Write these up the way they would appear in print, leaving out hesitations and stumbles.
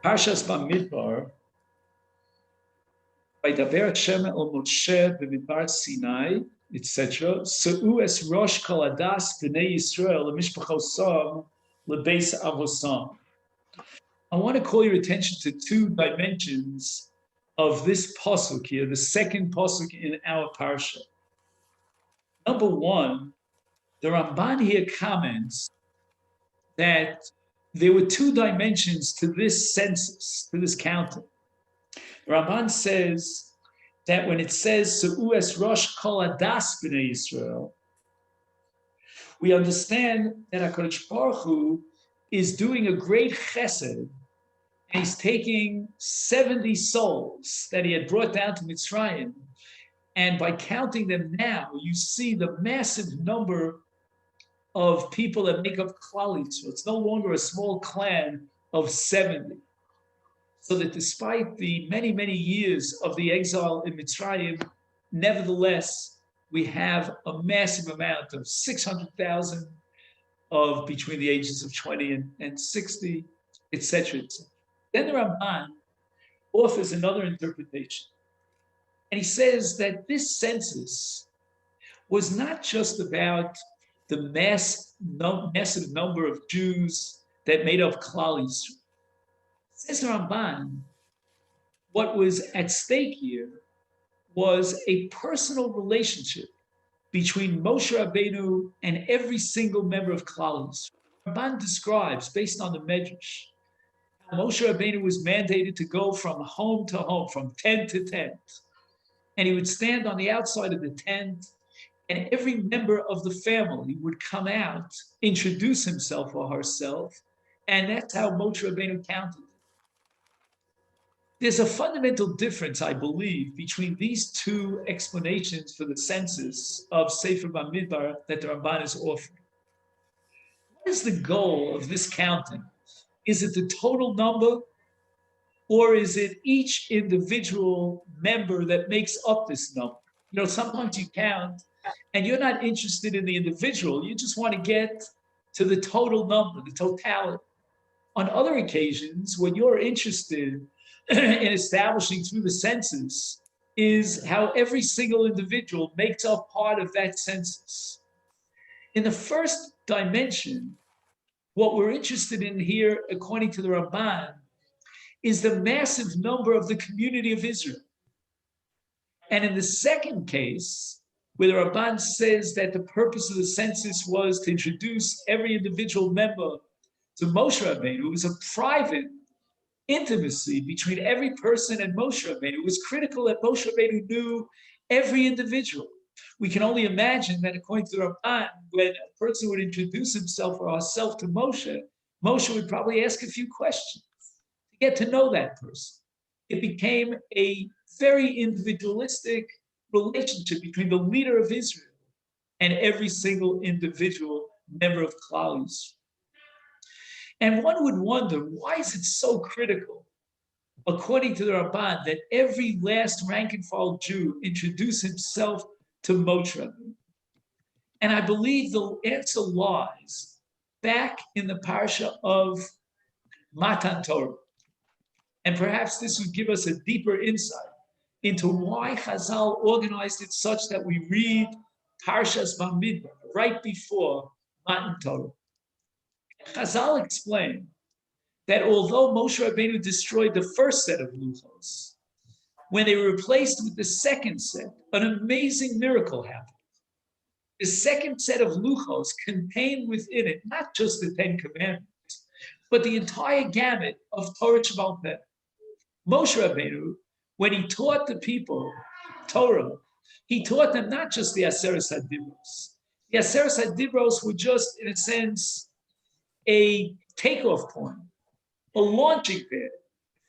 Parshas Bamidbar, by Daber Hashem el Moshe Bamidbar Sinai, etc. Se'u es Rosh Kol Adas B'nei Yisrael L'Mishpachosam L'Beis Avosam. I want to call your attention to two dimensions of this pasuk here, the second pasuk in our parsha. Number one, the Ramban here comments that there were two dimensions to this census, to this counting. The Ramban says that when it says Se'u es Rosh Kol Adas B'nei Yisrael, we understand that HaKadosh Baruch Hu is doing a great chesed, and he's taking 70 souls that he had brought down to Mitzrayim, and by counting them now, you see the massive number of people that make up Klal Yisrael. It's no longer a small clan of 70. So that despite the many, many years of the exile in Mitzrayim, nevertheless, we have a massive amount of 600,000 of between the ages of 20 and 60, etc., etc. Then the Ramban offers another interpretation. And he says that this census was not just about the massive number of Jews that made up Klal Yisrael. Says the Ramban, what was at stake here was a personal relationship between Moshe Rabbeinu and every single member of Klal Yisrael. Ramban describes, based on the Medrash, how Moshe Rabbeinu was mandated to go from home to home, from tent to tent. And he would stand on the outside of the tent, and every member of the family would come out, introduce himself or herself, and that's how Moshe Rabbeinu counted. There's a fundamental difference, I believe, between these two explanations for the census of Sefer Bamidbar that the Ramban is offering. What is the goal of this counting? Is it the total number, or is it each individual member that makes up this number? You know, sometimes you count and you're not interested in the individual, you just want to get to the total number, the totality. On other occasions, what you're interested in establishing through the census is how every single individual makes up part of that census. In the first dimension, what we're interested in here, according to the Ramban, is the massive number of the community of Israel. And in the second case, where the Ramban says that the purpose of the census was to introduce every individual member to Moshe Rabbeinu, it was a private intimacy between every person and Moshe Rabbeinu. It was critical that Moshe Rabbeinu knew every individual. We can only imagine that according to the Ramban, when a person would introduce himself or herself to Moshe, Moshe would probably ask a few questions to get to know that person. It became a very individualistic relationship between the leader of Israel and every single individual member of Klal Yisrael. And one would wonder, why is it so critical, according to the Ramban, that every last rank and file Jew introduce himself to Moshe Rabbeinu? And I believe the answer lies back in the parsha of Matan Torah. And perhaps this would give us a deeper insight into why Chazal organized it such that we read Parshas Bamidbar right before Matan Torah. Chazal explained that although Moshe Rabbeinu destroyed the first set of luchos, when they were replaced with the second set, an amazing miracle happened. The second set of luchos contained within it not just the Ten Commandments, but the entire gamut of Torah Sheba'al Peh. Moshe Rabbeinu, when he taught the people Torah, he taught them not just the Aseres HaDibros. The Aseres HaDibros were just, in a sense, a takeoff point, a launching pad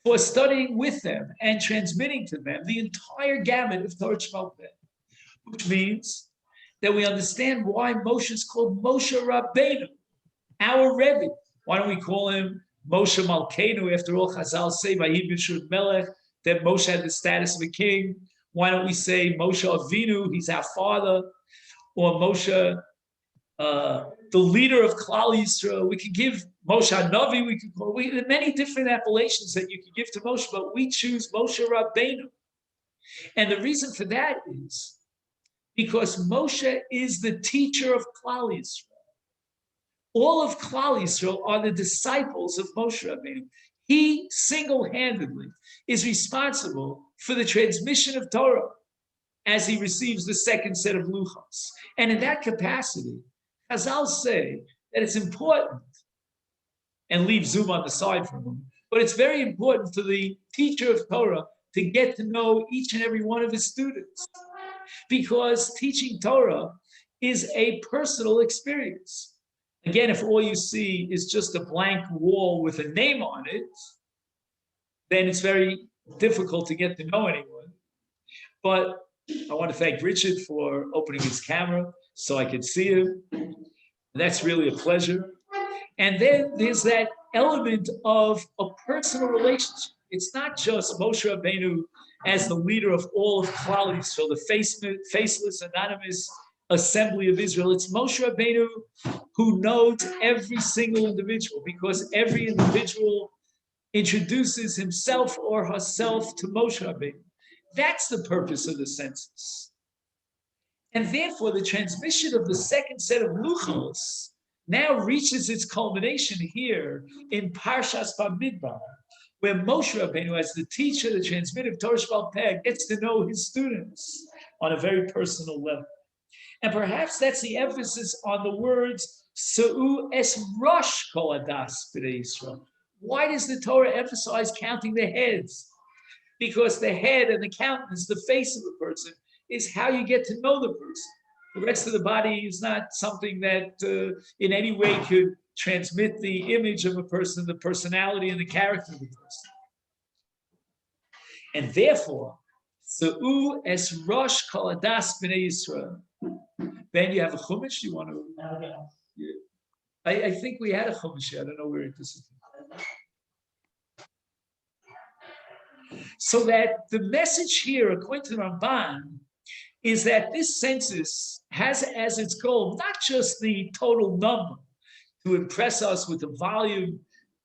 for studying with them and transmitting to them the entire gamut of Torah Sheba'al Peh, which means that we understand why Moshe is called Moshe Rabbeinu, our Rebbe. Why don't we call him Moshe Malkeinu? After all, Chazal say Vayi B'Shur Melech, that Moshe had the status of a king. Why don't we say Moshe Avinu, he's our father, or Moshe the leader of Klal Yisrael. We could give Moshe Hanavi. There are many different appellations that you could give to Moshe, but we choose Moshe Rabbeinu. And the reason for that is because Moshe is the teacher of Klal Yisrael. All of Klal Yisrael are the disciples of Moshe Rabbeinu. He single-handedly is responsible for the transmission of Torah as he receives the second set of luchos. And in that capacity, Chazal say that it's important, and leave Zoom on the side for him, but it's very important for the teacher of Torah to get to know each and every one of his students, because teaching Torah is a personal experience. Again, if all you see is just a blank wall with a name on it, then it's very difficult to get to know anyone. But I want to thank Richard for opening his camera so I could see him. That's really a pleasure. And then there's that element of a personal relationship. It's not just Moshe Rabbeinu as the leader of all of Klal Yisrael, the faceless, anonymous assembly of Israel. It's Moshe Rabbeinu who knows every single individual, because every individual introduces himself or herself to Moshe Rabbeinu. That's the purpose of the census. And therefore, the transmission of the second set of luchos now reaches its culmination here in Parshas Bamidbar, where Moshe Rabbeinu, as the teacher, the transmitter of Torah Sheba'al Peh, gets to know his students on a very personal level. And perhaps that's the emphasis on the words, Sa'u es Rosh Kol Adas B'nai Yisrael. Why does the Torah emphasize counting the heads? Because the head and the countenance, the face of the person, is how you get to know the person. The rest of the body is not something that in any way could transmit the image of a person, the personality and the character of the person. And therefore, Sa'u es Rosh Kol Adas B'nai Yisrael. Ben, you have a chumash? You want to? Yeah. I think we had a chumash. I don't know where it is. So that the message here, according to the Ramban, is that this census has as its goal not just the total number to impress us with the volume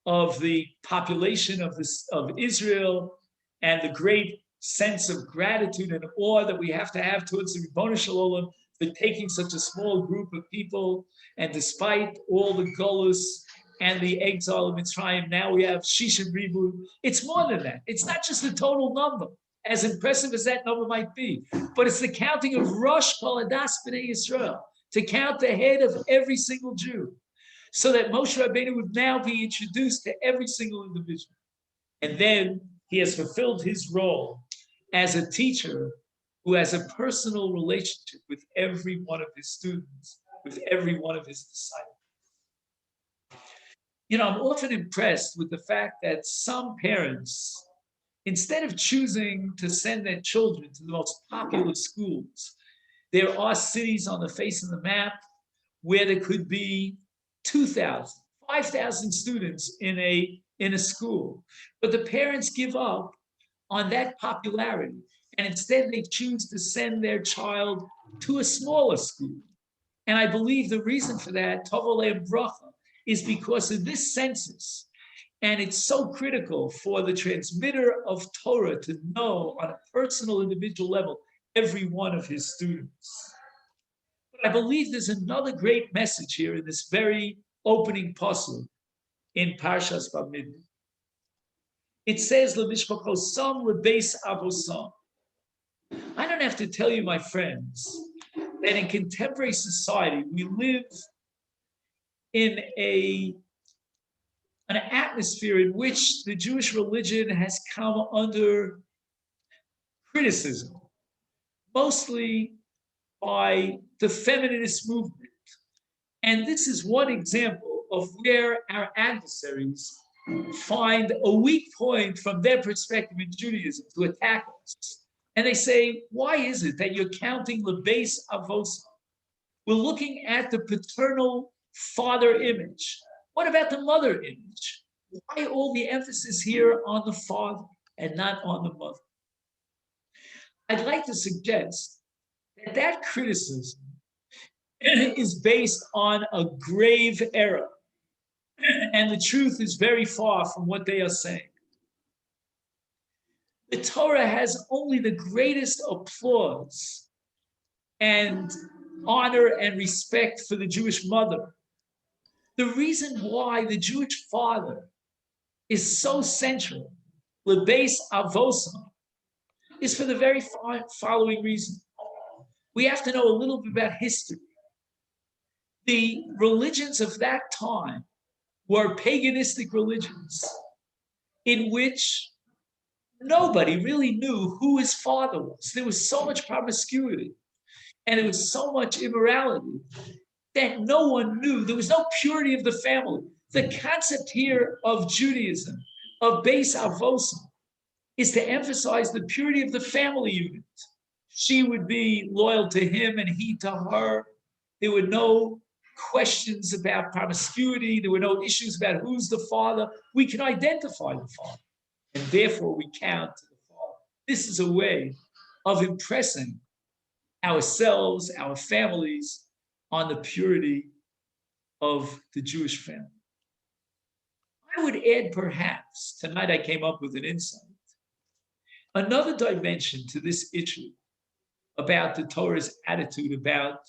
of the population of Israel and the great sense of gratitude and awe that we have to have towards the Ribono Shel Olam for taking such a small group of people, and despite all the golus and the exile of Mitzrayim, now we have Shishim Ribu. It's more than that. It's not just the total number, as impressive as that number might be, but it's the counting of Rosh Kol Adas B'nai Yisrael, to count the head of every single Jew, so that Moshe Rabbeinu would now be introduced to every single individual. And then he has fulfilled his role as a teacher who has a personal relationship with every one of his students, with every one of his disciples. You know, I'm often impressed with the fact that some parents, instead of choosing to send their children to the most popular schools, there are cities on the face of the map where there could be 2,000, 5,000 students in a school. But the parents give up on that popularity, and instead they choose to send their child to a smaller school. And I believe the reason for that, Tov Olei Bracha, is because of this census. And it's so critical for the transmitter of Torah to know on a personal, individual level every one of his students. But I believe there's another great message here in this very opening pasuk in Parshas Bamidbar. It says, "L'mishpachosam lebeis avosam." I don't have to tell you, my friends, that in contemporary society we live in an atmosphere in which the Jewish religion has come under criticism, mostly by the feminist movement. And this is one example of where our adversaries find a weak point from their perspective in Judaism to attack us. And they say, why is it that you're counting lebeis avosa? We're looking at the paternal father image. What about the mother image? Why all the emphasis here on the father and not on the mother? I'd like to suggest that criticism is based on a grave error, and the truth is very far from what they are saying. The Torah has only the greatest applause and honor and respect for the Jewish mother. The reason why the Jewish father is so central, lebeis avosa, is for the very following reason. We have to know a little bit about history. The religions of that time were paganistic religions in which nobody really knew who his father was. There was so much promiscuity and there was so much immorality that no one knew. There was no purity of the family. The concept here of Judaism, of Beis Avosa, is to emphasize the purity of the family unit. She would be loyal to him and he to her. There were no questions about promiscuity. There were no issues about who's the father. We can identify the father, and therefore we count to the father. This is a way of impressing ourselves, our families, on the purity of the Jewish family. I would add, perhaps, tonight I came up with an insight, another dimension to this issue about the Torah's attitude about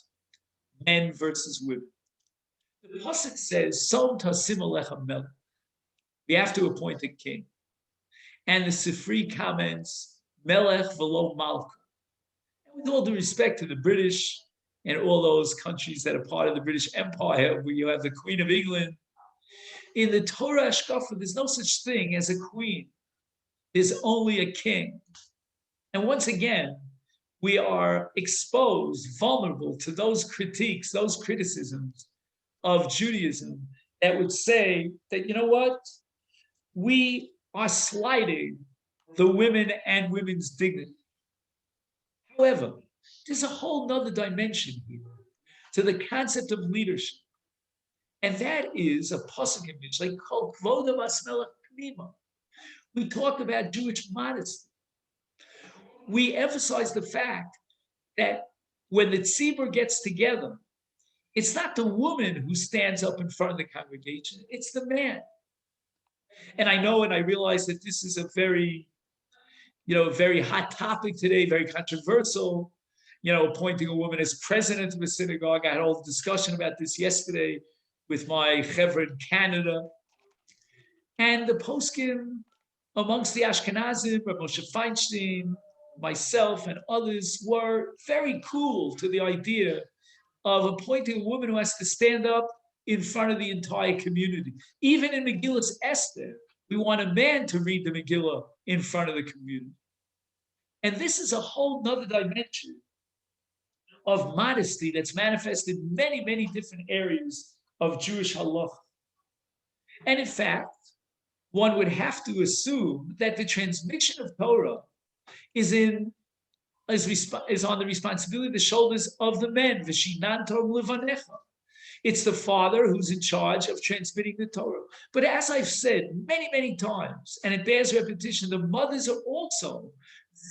men versus women. The Pasuk says, Som tasim alecha melech. We have to appoint a king. And the Sifri comments, Melech velo malka. And with all due respect to the British and all those countries that are part of the British Empire, where you have the Queen of England, in the Torah Hashkafa, there's no such thing as a queen. There's only a king. And once again, we are exposed, vulnerable to those critiques, those criticisms of Judaism that would say that, you know what, we are slighting the women and women's dignity. However, there's a whole nother dimension here to the concept of leadership. And that is a pasuk image like called Kvoda Vasmela Pnima. We talk about Jewish modesty. We emphasize the fact that when the tzibur gets together, it's not the woman who stands up in front of the congregation, it's the man. And I know and I realize that this is a very, very hot topic today, very controversial, appointing a woman as president of a synagogue. I had a whole discussion about this yesterday with my chevra in Canada. And the poskim amongst the Ashkenazim, Rav Moshe Feinstein, myself, and others were very cool to the idea of appointing a woman who has to stand up in front of the entire community. Even in Megillah's Esther, we want a man to read the Megillah in front of the community. And this is a whole nother dimension of modesty that's manifested in many, many different areas of Jewish halacha. And in fact, one would have to assume that the transmission of Torah is on the responsibility of the shoulders of the men. V'shinantom levanecha. It's the father who's in charge of transmitting the Torah. But as I've said many, many times, and it bears repetition, the mothers are also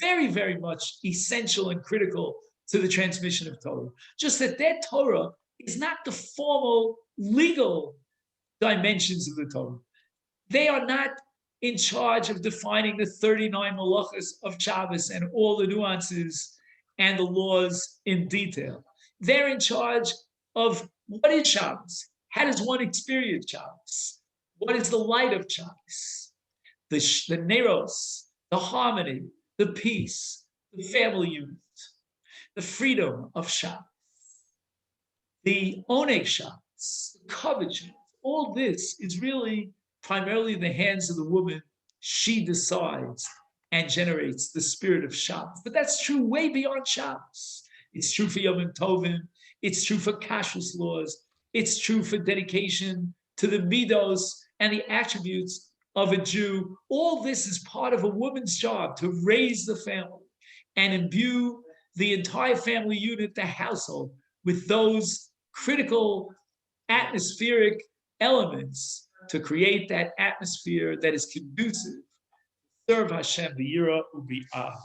very, very much essential and critical to the transmission of Torah. Just that their Torah is not the formal legal dimensions of the Torah. They are not in charge of defining the 39 malachas of Shabbos and all the nuances and the laws in detail. They're in charge of what is Shabbos? How does one experience Shabbos? What is the light of Shabbos? The neros, the harmony, the peace, the family unit, the freedom of Shabbos, the oneg Shabbos, the covetous. All this is really primarily in the hands of the woman. She decides and generates the spirit of Shabbos. But that's true way beyond Shabbos. It's true for Yom Tovim. It's true for kashrus laws. It's true for dedication to the midos and the attributes of a Jew. All this is part of a woman's job to raise the family and imbue the entire family unit, the household, with those critical atmospheric elements to create that atmosphere that is conducive to serve Hashem, the Yira Ubi'ah.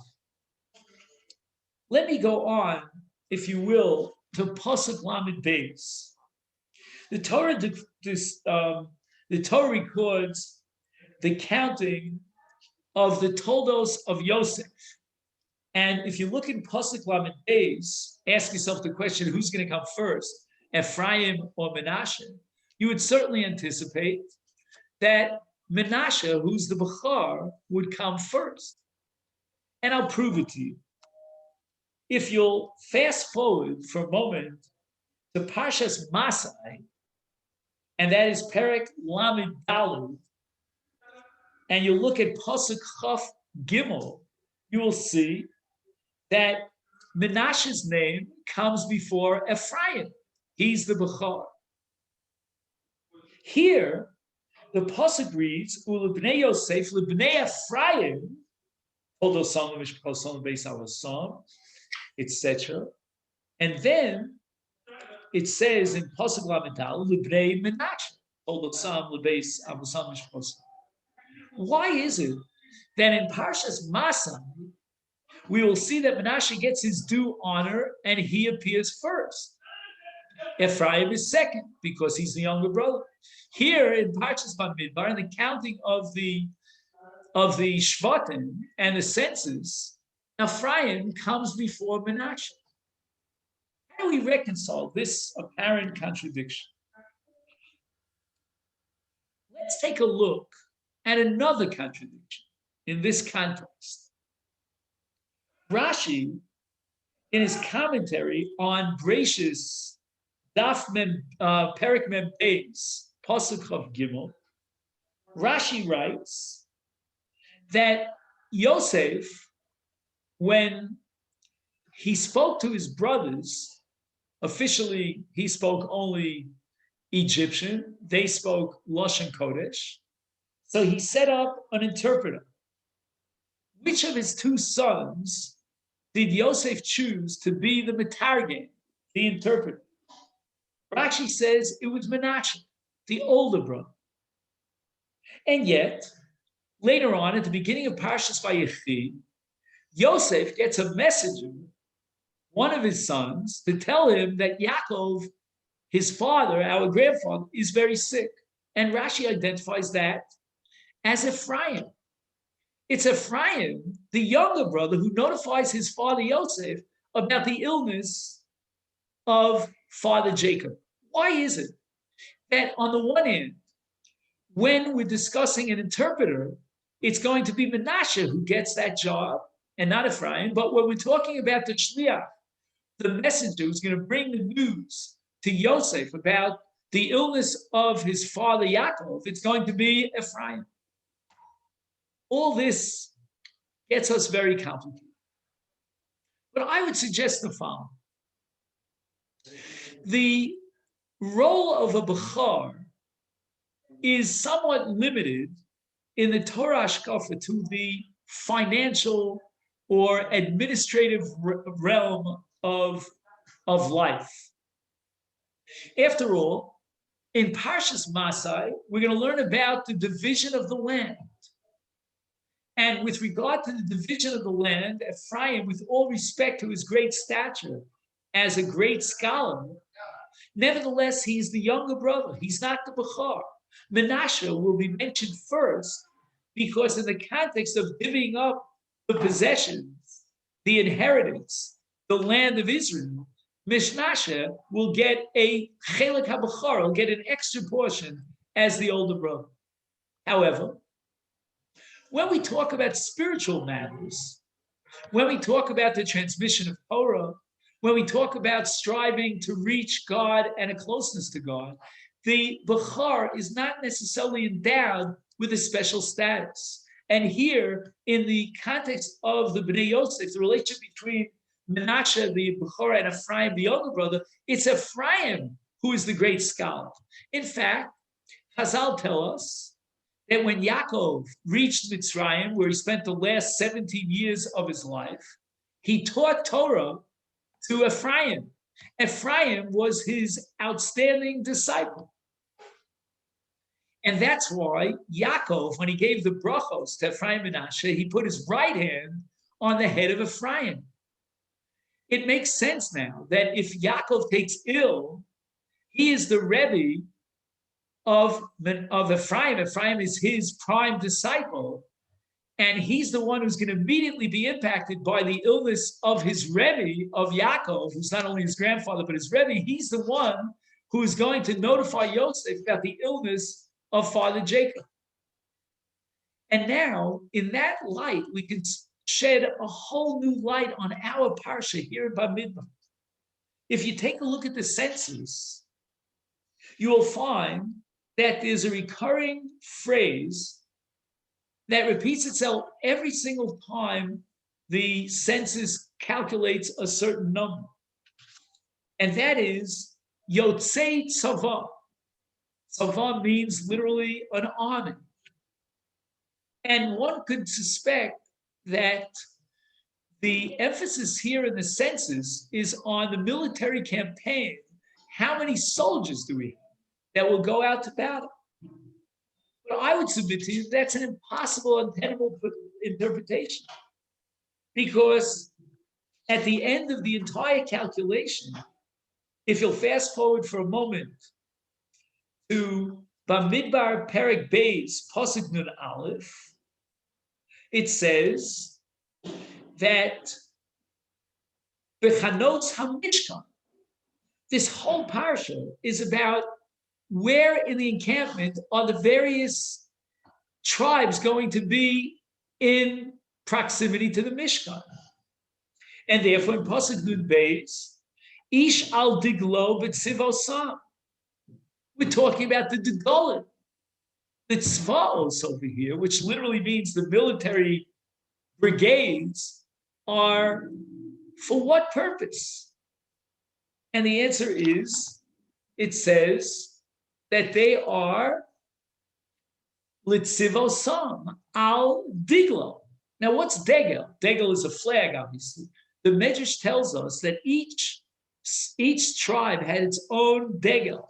Let me go on, if you will, to Pasuk Lamed Beis. The Torah records the counting of the toldos of Yosef. And if you look in Pasuk Lamed Beis, ask yourself the question, who's going to come first, Ephraim or Menashe? You would certainly anticipate that Menashe, who's the Bechar, would come first. And I'll prove it to you. If you'll fast forward for a moment to Parshas Masai, and that is Perek Lamed Daled, and you look at Pasuk Chaf Gimel, you will see that Menashe's name comes before Ephraim. He's the Bechar. Here, the Pasuk reads, Ulebnei Yosef, Lebnei Ephraim, etc. And then it says in Pasuk Lamed Lebnei Menashe. Why is it that in Parshas Masai we will see that Menashe gets his due honor and he appears first? Ephraim is second because he's the younger brother. Here in Parshas Bamidbar, in the counting of the Shvatim and the census, Ephraim comes before Menashe. How do we reconcile this apparent contradiction? Let's take a look at another contradiction in this context. Rashi, in his commentary on Bereshis Perek Mem Beis, Pasuk of Gimel, Rashi writes that Yosef, when he spoke to his brothers, officially he spoke only Egyptian, they spoke Lashon Kodesh, so he set up an interpreter. Which of his two sons did Yosef choose to be the Metargem, the interpreter? Rashi says it was Menashe, the older brother. And yet, later on, at the beginning of Parshas Vayechi, Yosef gets a messenger, one of his sons, to tell him that Yaakov, his father, our grandfather, is very sick. And Rashi identifies that as Ephraim. It's Ephraim, the younger brother, who notifies his father Yosef about the illness of father Jacob. Why is it that on the one hand, when we're discussing an interpreter, it's going to be Menashe who gets that job and not Ephraim, but when we're talking about the shliach, the messenger who's going to bring the news to Yosef about the illness of his father Yaakov, it's going to be Ephraim. All this gets us very complicated. But I would suggest the following. The role of a Bechar is somewhat limited in the Torah Hashkafa to the financial or administrative realm of life. After all, in Parshas Masai, we're going to learn about the division of the land. And with regard to the division of the land, Ephraim, with all respect to his great stature as a great scholar, nevertheless, he's the younger brother. He's not the Bechar. Menashe will be mentioned first because in the context of giving up the possessions, the inheritance, the land of Israel, Menashe will get a Chelek HaBechar, will get an extra portion as the older brother. However, when we talk about spiritual matters, when we talk about the transmission of Torah, when we talk about striving to reach God and a closeness to God, the Bechar is not necessarily endowed with a special status. And here, in the context of the Bnei Yosef, the relationship between Menashe, the Bechor, and Ephraim, the younger brother, it's Ephraim who is the great scholar. In fact, Chazal tell us that when Yaakov reached Mitzrayim, where he spent the last 17 years of his life, he taught Torah to Ephraim. Ephraim was his outstanding disciple. And that's why Yaakov, when he gave the brachos to Ephraim and Menashe, he put his right hand on the head of Ephraim. it makes sense now that if Yaakov takes ill, he is the Rebbe of Ephraim. Ephraim is his prime disciple, and he's the one who's going to immediately be impacted by the illness of his Rebbe, of Yaakov, who's not only his grandfather, but his Rebbe. He's the one who is going to notify Yosef about the illness of Father Jacob. And now, in that light, we can shed a whole new light on our Parsha here in Bamidbar. If you take a look at the census, you will find that there's a recurring phrase that repeats itself every single time the census calculates a certain number. And that is Yotzei Tzava. Tzava means literally an army. And one could suspect that the emphasis here in the census is on the military campaign. How many soldiers do we have that will go out to battle? But I would submit to you that's an impossible, untenable interpretation. Because at the end of the entire calculation, if you'll fast forward for a moment to Bamidbar Perek Beis, Pasuk Nun Aleph, it says that B'chanots HaMishkan, this whole parsha is about where in the encampment are the various tribes going to be in proximity to the Mishkan. And therefore, in Pasuk Nun Beis, Ish al Diglo B'tzivosam. We're talking about the Digolim, the Tzvaos over here, which literally means the military brigades, are for what purpose? And the answer is, it says that they are Litzivosam al Diglo. Now, what's Degel? Degel is a flag, obviously. The Medrash tells us that each tribe had its own Degel.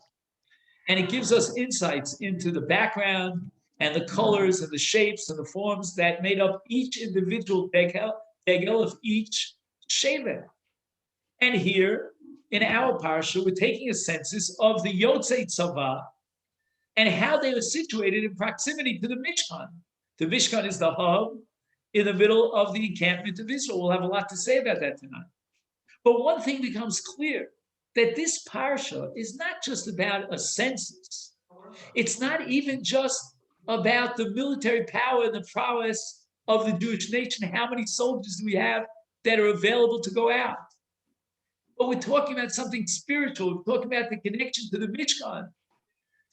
And it gives us insights into the background and the colors and the shapes and the forms that made up each individual degel of each shevet. And here in our parsha, we're taking a census of the Yotzei Tzava and how they were situated in proximity to the Mishkan. The Mishkan is the hub in the middle of the encampment of Israel. We'll have a lot to say about that tonight. But one thing becomes clear, that this parsha is not just about a census. It's not even just about the military power and the prowess of the Jewish nation. How many soldiers do we have that are available to go out? But we're talking about something spiritual. We're talking about the connection to the Mishkan,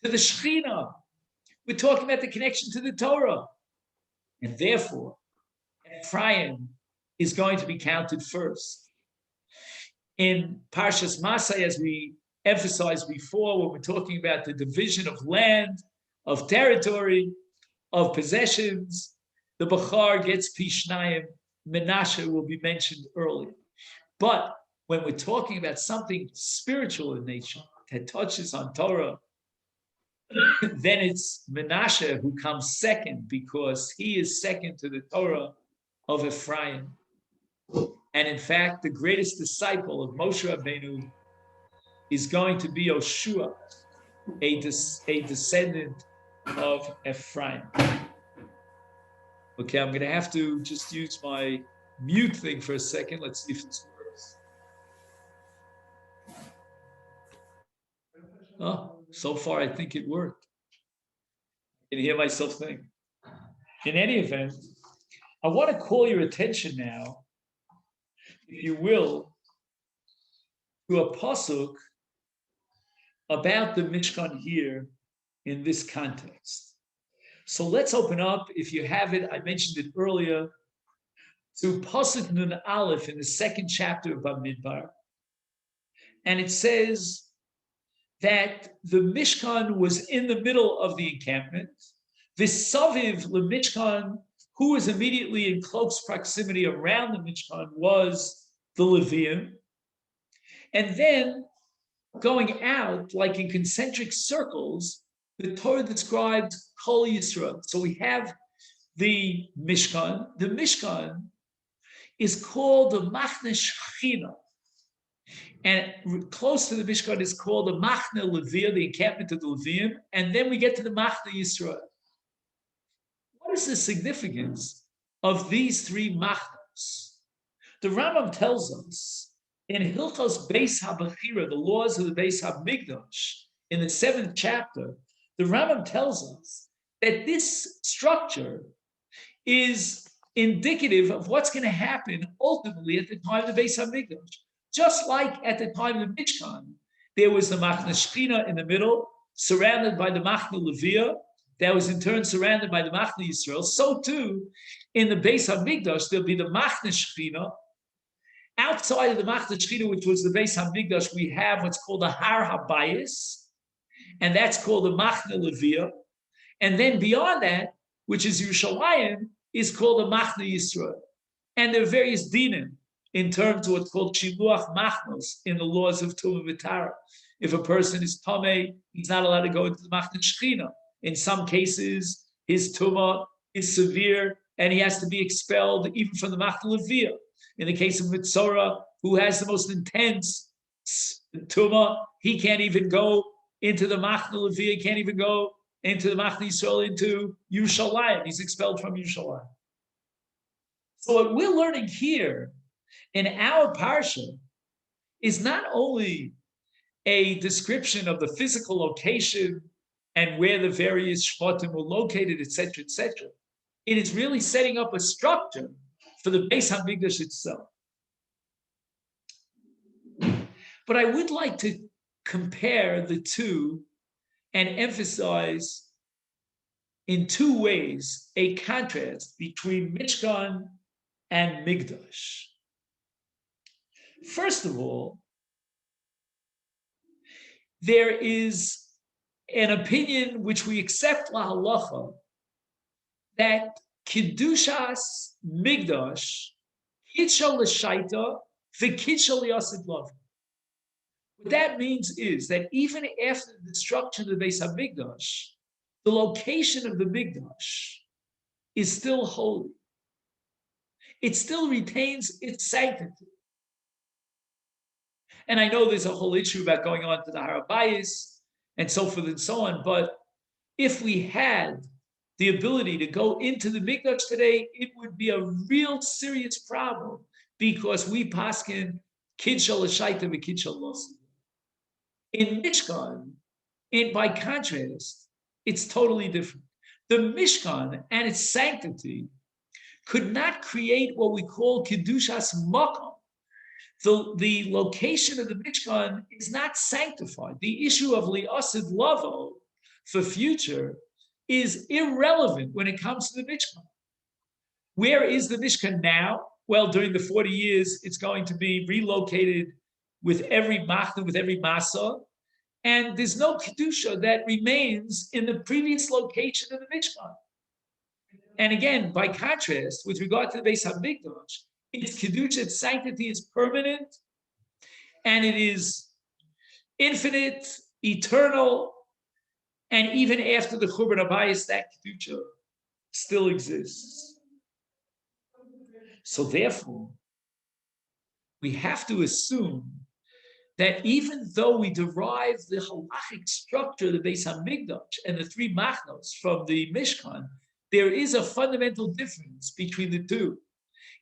to the Shekhinah. We're talking about the connection to the Torah. And therefore, Ephraim is going to be counted first. In Parshas Masai, as we emphasized before, when we're talking about the division of land, of territory, of possessions, the Bachar gets Pishnayim. Menashe will be mentioned earlier. But when we're talking about something spiritual in nature that touches on Torah, then it's Menashe who comes second, because he is second to the Torah of Ephraim. And in fact, the greatest disciple of Moshe Rabbeinu is going to be Yoshua, a descendant of Ephraim. Okay, I'm going to have to just use my mute thing for a second. Let's see if this works. Oh, so far I think it worked. I can hear myself think. In any event, I want to call your attention now, if you will, to a pasuk about the Mishkan here in this context. So let's open up, if you have it, I mentioned it earlier, to pasuk Nun Aleph in the second chapter of Bamidbar. And it says that the Mishkan was in the middle of the encampment. V'saviv leMishkan, who was immediately in close proximity around the Mishkan, was the Levium. And then going out, like in concentric circles, the Torah described Kol Yisrael. So we have the Mishkan. The Mishkan is called the Machne Shechina. And close to the Mishkan is called the Machne Levia, the encampment of the Levium, and then we get to the Machne Yisrael. What is the significance of these three Machnos? The Rambam tells us in Hilchos Beis HaBechira, the laws of the Beis HaMikdash, in the 7th chapter, the Rambam tells us that this structure is indicative of what's going to happen ultimately at the time of the Beis HaMikdash. Just like at the time of the Mishkan, there was the Machne Shechina in the middle, surrounded by the Machne Levia, that was in turn surrounded by the Machne Yisrael. So too, in the Beis HaMikdash, there'll be the Machne Shechina. Outside of the Machne Shechina, which was the Beis HaMikdash, we have what's called the Har HaBayis, and that's called the Machne Levia. And then beyond that, which is Yerushalayim, is called the Machne Yisrael. And there are various dinim in terms of what's called Shiluach Machnos in the laws of Tumah V'Tara. If a person is Tameh, he's not allowed to go into the Machne Shechina. In some cases, his Tumah is severe and he has to be expelled even from the Machne Levia. In the case of Mitzorah, who has the most intense Tumah, he can't even go into the Machne Levia, he can't even go into the Machne Yisrael, into Yerushalayim. He's expelled from Yerushalayim. So what we're learning here in our Parsha is not only a description of the physical location and where the various Shvatim were located, etc., etc. It is really setting up a structure for the Beis HaMikdash itself. But I would like to compare the two and emphasize in two ways a contrast between Mishkan and Mikdash. First of all, there is an opinion which we accept la halacha that Kiddushas Mikdash Kitshal l'shaita v'kitshal liyasid love. What that means is that even after the destruction of the Beis HaMikdash, the location of the Mikdash is still holy. It still retains its sanctity. And I know there's a whole issue about going on to the HaRav and so forth and so on, but if we had the ability to go into the Mikdash today, it would be a real serious problem because we paskin Kitshal l'shaita v'kitshal losid. In Mishkan, by contrast, it's totally different. The Mishkan and its sanctity could not create what we call Kedushas Makom. The location of the Mishkan is not sanctified. The issue of Liasid Lavo for future is irrelevant when it comes to the Mishkan. Where is the Mishkan now? Well, during the 40 years, it's going to be relocated with every machna, with every masa, and there's no kedusha that remains in the previous location of the Mishkan. And again, by contrast, with regard to the Beis HaMikdash, its kedusha, its sanctity is permanent, and it is infinite, eternal, and even after the Churban Abayis, that kedusha still exists. So therefore, we have to assume that even though we derive the halachic structure of the Beis HaMikdash and the three machnos from the Mishkan, there is a fundamental difference between the two.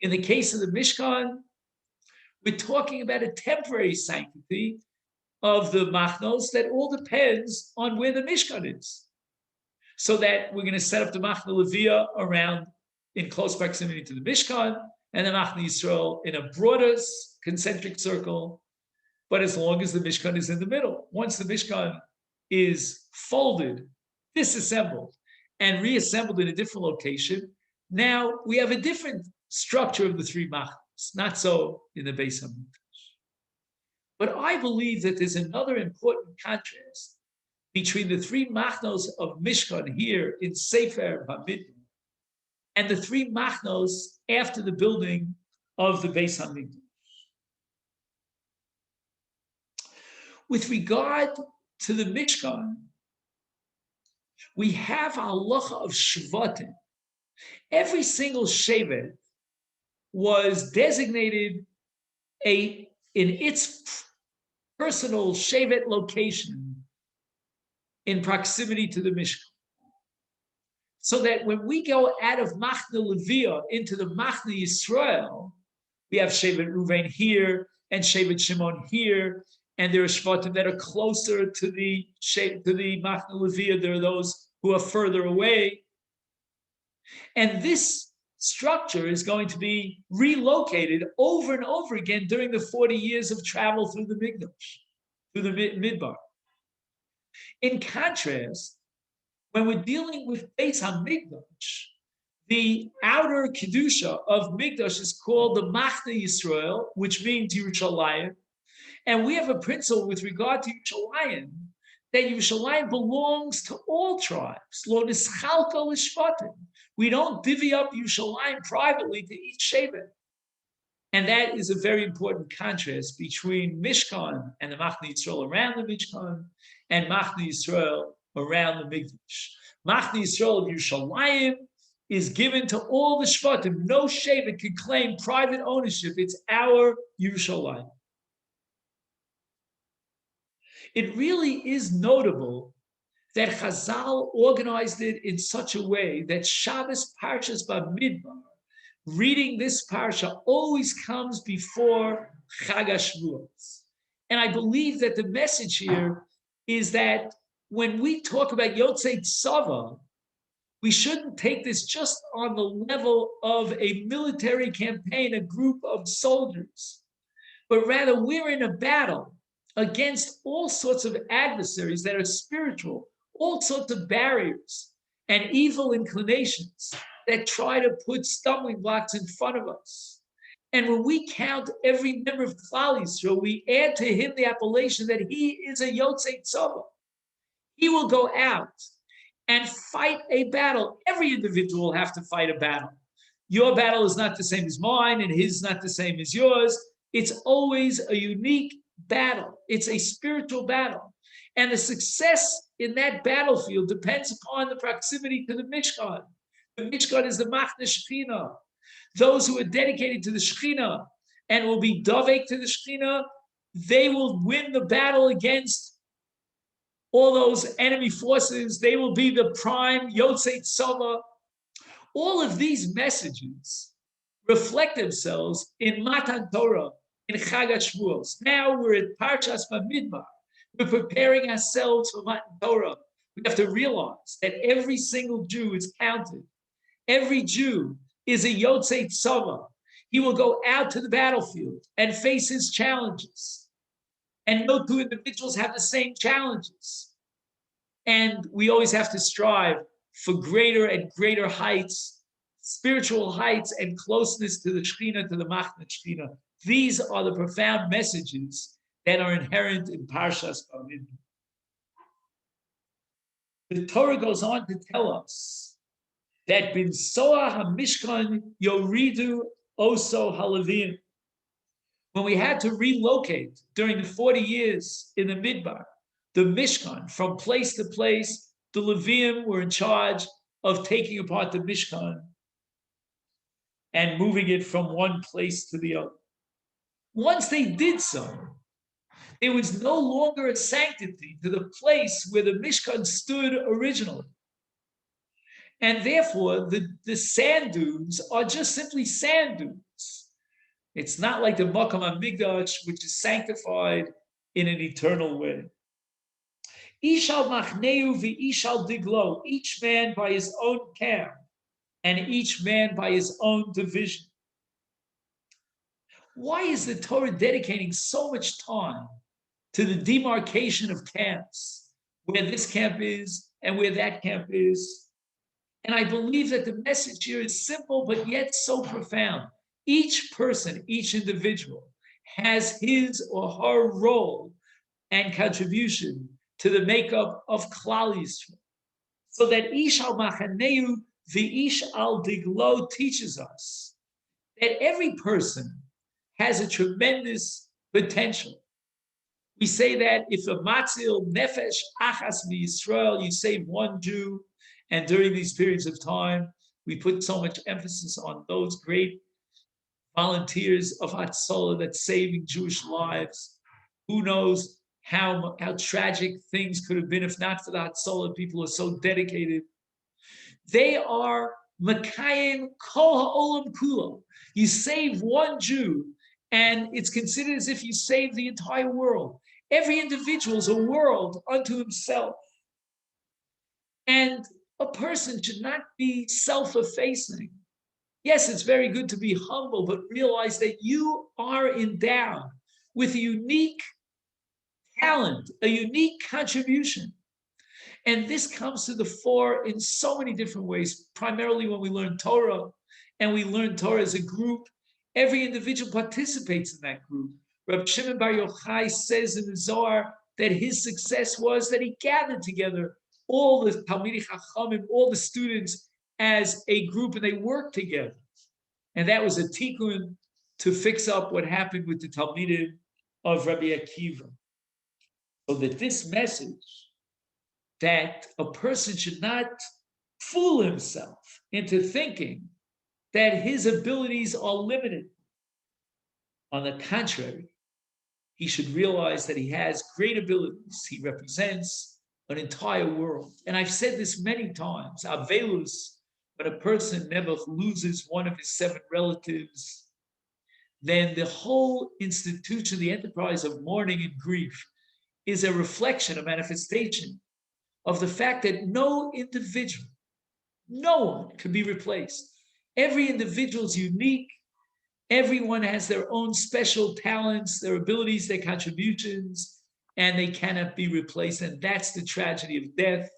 In the case of the Mishkan, we're talking about a temporary sanctity of the machnos that all depends on where the Mishkan is. So that we're going to set up the Machne Levia around in close proximity to the Mishkan, and the Machne Yisrael in a broader concentric circle, but as long as the Mishkan is in the middle. Once the Mishkan is folded, disassembled, and reassembled in a different location, now we have a different structure of the three machnos, not so in the Beis HaMikdash. But I believe that there's another important contrast between the three machnos of Mishkan here in Sefer Bamidbar and the three machnos after the building of the Beis HaMikdash. With regard to the Mishkan, we have a halacha of Shvatim. Every single shevet was designated in its personal Shevet location in proximity to the Mishkan. So that when we go out of Machne Leviah into the Machne Yisrael, we have Shevet Ruvain here and Shevet Shimon here, and there are Shvatim that are closer to the Machne Leviah. There are those who are further away. And this structure is going to be relocated over and over again during the 40 years of travel through the Mikdash, through the Midbar. In contrast, when we're dealing with Beis HaMikdash, the outer Kedusha of Mikdash is called the Machne Yisrael, which means Yerushalayim. And we have a principle with regard to Yerushalayim, that Yerushalayim belongs to all tribes. Lo nischalka l'shvatim. We don't divvy up Yerushalayim privately to each Shevet. And that is a very important contrast between Mishkan and the Machne Yisrael around the Mishkan and Machne Yisrael around the Mikdash. Machne Yisrael of Yerushalayim is given to all the Shvatim. No Shevet can claim private ownership. It's our Yerushalayim. It really is notable that Chazal organized it in such a way that Shabbos Parshas Bamidbar, reading this parsha, always comes before Chag HaShavuos. And I believe that the message here is that when we talk about Yotzei Tzava, we shouldn't take this just on the level of a military campaign, a group of soldiers, but rather we're in a battle against all sorts of adversaries that are spiritual, all sorts of barriers and evil inclinations that try to put stumbling blocks in front of us. And when we count every member of Klal Yisrael, we add to him the appellation that he is a Yotzei Tzava. He will go out and fight a battle. Every individual will have to fight a battle. Your battle is not the same as mine, and his is not the same as yours. It's always a unique battle. It's a spiritual battle. And the success in that battlefield depends upon the proximity to the Mishkan. The Mishkan is the Machne Shechina. Those who are dedicated to the Shechina and will be dovek to the Shechina, they will win the battle against all those enemy forces. They will be the prime Yotzei Tzava. All of these messages reflect themselves in Matan Torah, in Chag HaShavuos. Now we're at Parshas Bamidbar. We're preparing ourselves for Matan Torah. We have to realize that every single Jew is counted. Every Jew is a Yotzei Tzava. He will go out to the battlefield and face his challenges. And no two individuals have the same challenges. And we always have to strive for greater and greater heights, spiritual heights and closeness to the Shekhinah, to the Machne Shekhinah. These are the profound messages that are inherent in Parshas Bamidbar. The Torah goes on to tell us that B'Soah HaMishkan Yoridu Oso HaLevim. When we had to relocate during the 40 years in the Midbar, the Mishkan, from place to place, the Levim were in charge of taking apart the Mishkan and moving it from one place to the other. Once they did so, there was no longer a sanctity to the place where the Mishkan stood originally. And therefore, the sand dunes are just simply sand dunes. It's not like the Makam HaMikdash, which is sanctified in an eternal way. Ishal machneu v'ishal diglo, each man by his own camp, and each man by his own division. Why is the Torah dedicating so much time to the demarcation of camps, where this camp is and where that camp is? And I believe that the message here is simple, but yet so profound. Each person, each individual has his or her role and contribution to the makeup of Klal Yisrael. So that Ish al Machaneu v'ish al Diglo teaches us that every person has a tremendous potential. We say that if a matzil nefesh achas miYisrael, you save one Jew, and during these periods of time, we put so much emphasis on those great volunteers of Hatzalah that's saving Jewish lives. Who knows how tragic things could have been if not for the Hatzalah. People are so dedicated. They are Makayim Kol Ha'olam Kulo. You save one Jew, and it's considered as if you save the entire world. Every individual is a world unto himself. And a person should not be self-effacing. Yes, it's very good to be humble, but realize that you are endowed with a unique talent, a unique contribution. And this comes to the fore in so many different ways, primarily when we learn Torah, and we learn Torah as a group. Every individual participates in that group. Reb Shimon Bar Yochai says in the Zohar that his success was that he gathered together all the Talmidei Chachamim, all the students as a group, and they worked together. And that was a tikkun to fix up what happened with the Talmidim of Rabbi Akiva. So that this message that a person should not fool himself into thinking that his abilities are limited. On the contrary, he should realize that he has great abilities. He represents an entire world. And I've said this many times, Avelus, when a person never loses one of his 7 relatives, then the whole institution, the enterprise of mourning and grief, is a reflection, a manifestation of the fact that no individual, no one can be replaced. Every individual is unique. Everyone has their own special talents, their abilities, their contributions, and they cannot be replaced. And that's the tragedy of death.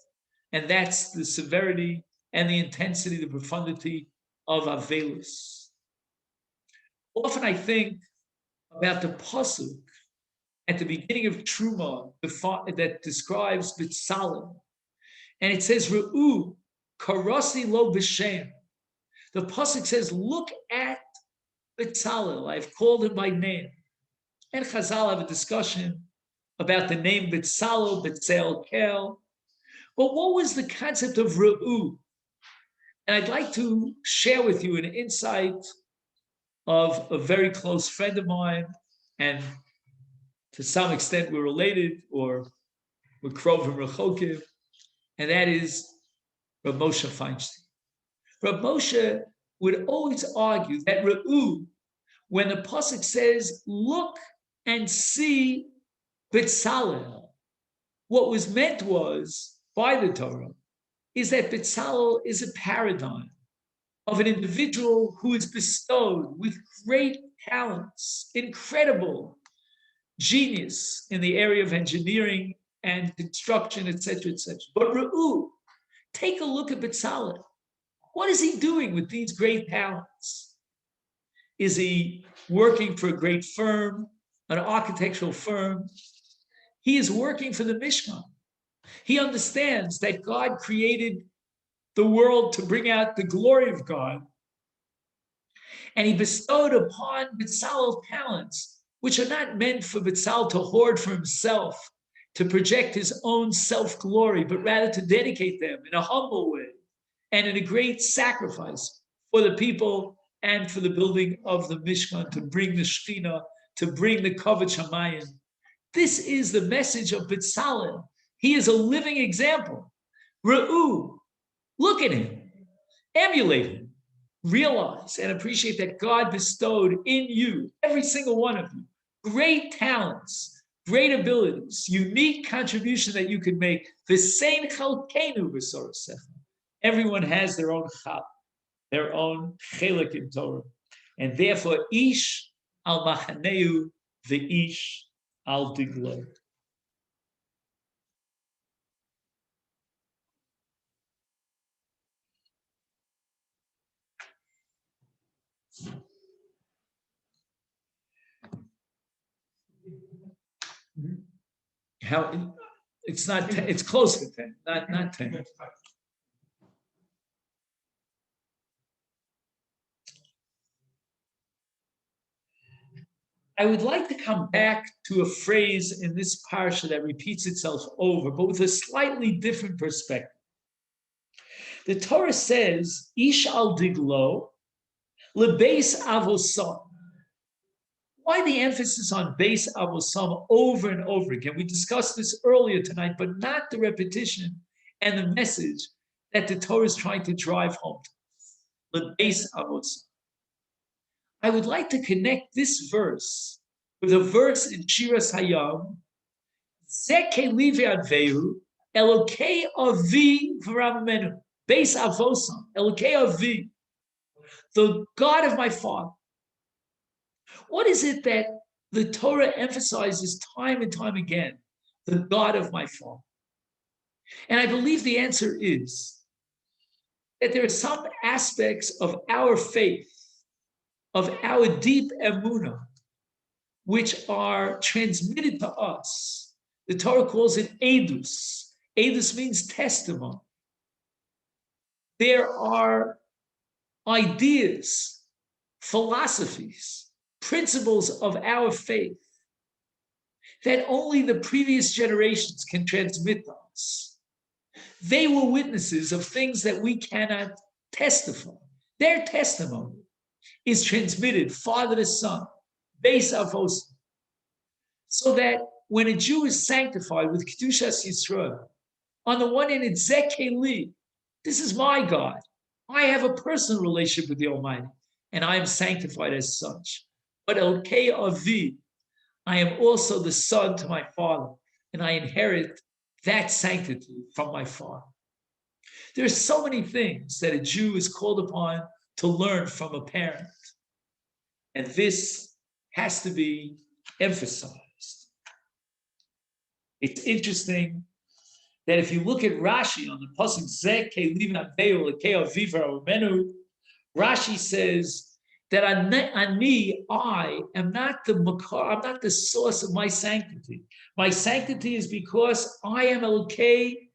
And that's the severity and the intensity, the profundity of Avelus. Often I think about the pasuk at the beginning of Truma that describes B'Tsalel. And it says, Re'u karasi lo b'shem. The pasuk says, look at B'Tsalel. I've called him by name. And Chazal have a discussion about the name B'Tsalel, B'Tzel Kel. But what was the concept of Re'u? And I'd like to share with you an insight of a very close friend of mine, and to some extent we're related, or we're Krovim Rechokim, and that is Rav Moshe Feinstein. Rav Moshe would always argue that Re'u, when the pasuk says, look and see B'Tsalel, what was meant was, by the Torah, is that B'Tsalel is a paradigm of an individual who is bestowed with great talents, incredible genius in the area of engineering and construction, etc., etc. But Re'u, take a look at B'Tsalel. What is he doing with these great talents? Is he working for a great firm, an architectural firm? He is working for the Mishkan. He understands that God created the world to bring out the glory of God. And he bestowed upon B'Tsalel talents, which are not meant for B'Tsalel to hoard for himself, to project his own self-glory, but rather to dedicate them in a humble way and in a great sacrifice for the people and for the building of the Mishkan, to bring the Shekhinah, to bring the Kavod Shamayim. This is the message of B'Tsalel. He is a living example. Re'u, look at him, emulate him, realize and appreciate that God bestowed in you, every single one of you, great talents, great abilities, unique contribution that you can make. V'sein chalkenu b'sorah sechel. Everyone has their own chal, their own chelik in Torah. And therefore, ish al machaneu ve'ish al diglo. How it's not 10, it's close to 10, not 10. I would like to come back to a phrase in this parsha that repeats itself over, but with a slightly different perspective. The Torah says, Ish al diglo, lebeis avoson. Why the emphasis on Beis Avosam over and over again? We discussed this earlier tonight, but not the repetition and the message that the Torah is trying to drive home to us. The Beis Avosam. I would like to connect this verse with a verse in Shiras Hayam, Zeke Livi Advehu, Elokei Avi V'Ramamenu, Beis Avosam, Elokei Avi, the God of my father. What is it that the Torah emphasizes time and time again? The God of my father. And I believe the answer is that there are some aspects of our faith, of our deep emunah, which are transmitted to us. The Torah calls it edus. Edus means testimony. There are ideas, philosophies, principles of our faith that only the previous generations can transmit to us. They were witnesses of things that we cannot testify. Their testimony is transmitted father to son, Beis Avosam, so that when a Jew is sanctified with Kedushas Yisrael, on the one hand, it's Zekeli, this is my God. I have a personal relationship with the Almighty, and I am sanctified as such. But Elkei Avi, I am also the son to my father, and I inherit that sanctity from my father. There are so many things that a Jew is called upon to learn from a parent, and this has to be emphasized. It's interesting that if you look at Rashi on the pasuk Zeh Kelim Aveu Lekei Aviv Ramenu, Rashi says that ani, I am not the makar, I'm not the source of my sanctity. My sanctity is because I am Elokei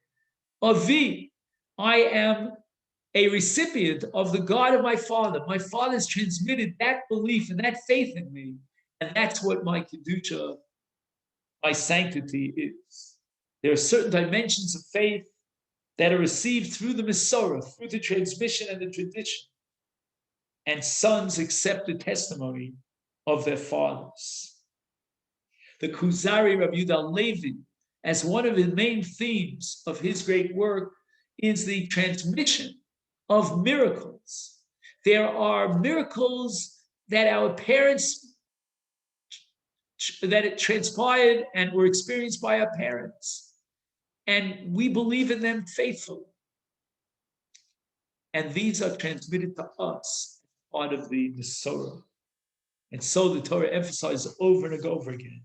Avi. I am a recipient of the God of my father. My father has transmitted that belief and that faith in me, and that's what my kedusha, my sanctity is. There are certain dimensions of faith that are received through the Masorah, through the transmission and the tradition. And sons accept the testimony of their fathers. The Kuzari Rabbi Yudah Levi, as one of the main themes of his great work, is the transmission of miracles. There are miracles that our parents, that it transpired and were experienced by our parents. And we believe in them faithfully. And these are transmitted to us as part of the Masorah. And so the Torah emphasizes over and over again,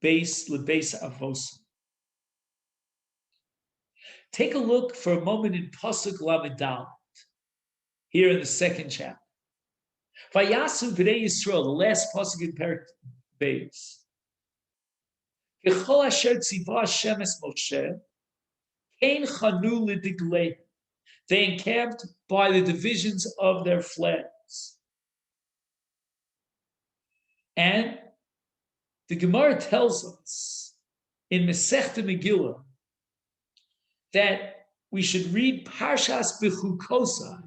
Beis lebeis avosam. Take a look for a moment in Pasuk Lamedal, here in the second chapter. Vayasu b'nei Yisrael, the last pasuk in Perek Beis. Kechol asher tzivah Hashem es Moshe, ein chanu l'diglei. They encamped by the divisions of their flags. And the Gemara tells us in Masechta Megillah that we should read Parshas B'chukosai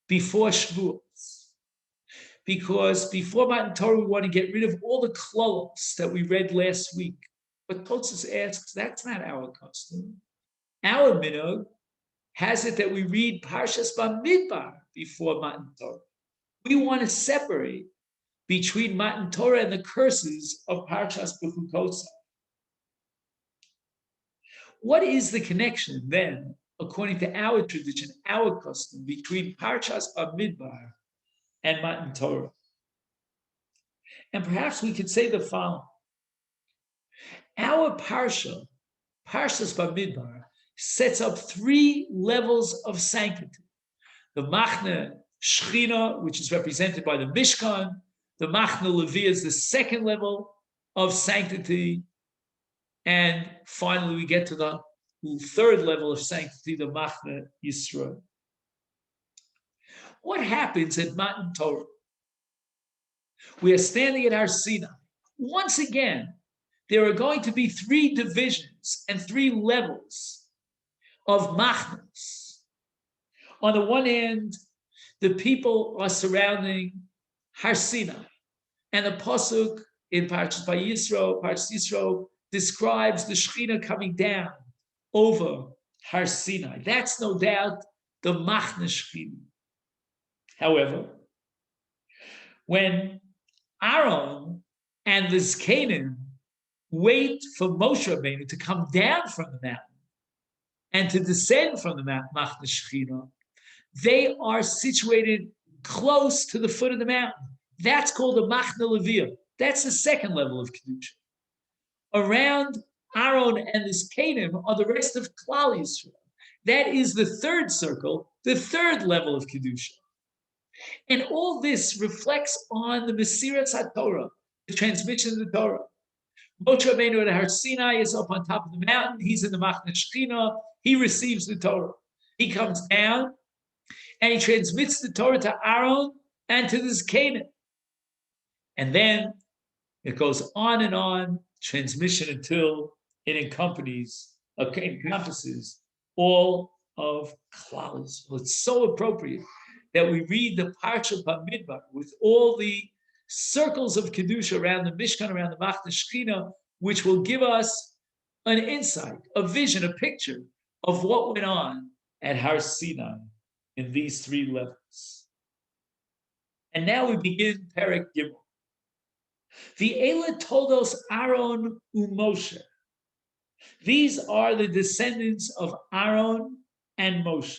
before Shavuos, because before Matan Torah we want to get rid of all the klolos that we read last week. But Tosfos asks, that's not our custom. Our minhag has it that we read Parshas Bamidbar before Matan Torah. We want to separate between Matan Torah and the curses of Parshas B'chukosai. What is the connection then, according to our tradition, our custom, between Parshas Bamidbar and Matan Torah? And perhaps we could say the following. Our Parsha, Parshas Bamidbar, sets up three levels of sanctity. The Machne Shechina, which is represented by the Mishkan. The Machne Levi is the second level of sanctity. And finally, we get to the third level of sanctity, the Machne Yisrael. What happens at Matan Torah? We are standing at Har Sinai. Once again, there are going to be three divisions and three levels of Machnes. On the one hand, the people are surrounding Har Sinai. And the pasuk in Parshas Yisro describes the Shekhinah coming down over Har Sinai. That's no doubt the Machne Shekhinah. However, when Aaron and the Zkanim wait for Moshe Rabbeinu to come down from the mountain and to descend from the mountain, Machne Shekhinah, they are situated close to the foot of the mountain. That's called a Machne Leviyah. That's the second level of Kedusha. Around Aaron and the Zkanim are the rest of Klal Yisrael. That is the third circle, the third level of Kedusha. And all this reflects on the Mesiras HaTorah, the transmission of the Torah. Moshe Rabbeinu at Har Sinai is up on top of the mountain. He's in the Machne Shekhinah. He receives the Torah. He comes down and he transmits the Torah to Aaron and to the Zkanim. And then it goes on, transmission until it encompasses all of Klal Yisrael. It's so appropriate that we read the Parsha Bamidbar with all the circles of Kedusha around the Mishkan, around the Machne Shekhinah, which will give us an insight, a vision, a picture of what went on at Har Sinai in these three levels. And now we begin Perek Gimel. V'ela toldos Aaron u'Moshe. These are the descendants of Aaron and Moshe.